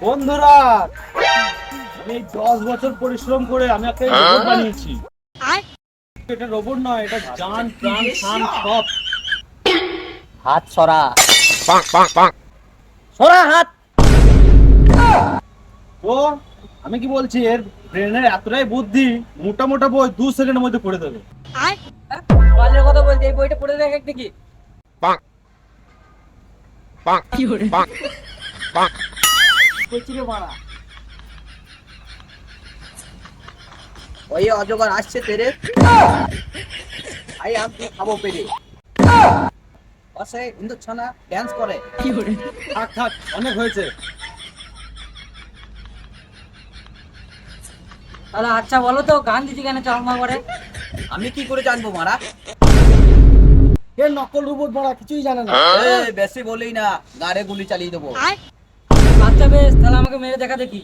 বন্ধুরা, আমি 10 বছর পরিশ্রম করে আমি একটা রোবট বানিয়েছি। এটা রোবট নয়, এটা জান প্রাণ শান সব। হাত সরা, সরা হাত। তো আমি কি বলছি, এর ব্রেনের এতটাই বুদ্ধি, মোটা মোটা বই 2 সেকেন্ডের মধ্যে পড়ে দেবে। বালের কথা বলতে এই বইটা পড়ে দেখ দেখি। কি করে কইছিরে মারা। ওই অজগর আসছে তেরে। আই আমি খাবো পেরে। অসে হিন্দু ছানা ডান্স করে। কি করে? থাক থাক, অনেক হয়েছে। তাহলে আচ্ছা বলো তো গান্ধীজি কেন চালমা করে? আমি কি করে জানবো মারা? এ নকল রোবট বড়া কিছুই জানে না। বেশি বলেই না, গাড়ে গুলি চালিয়ে দেবো। আচ্ছা বেশ, তাহলে আমাকে মেরে দেখা দেখি।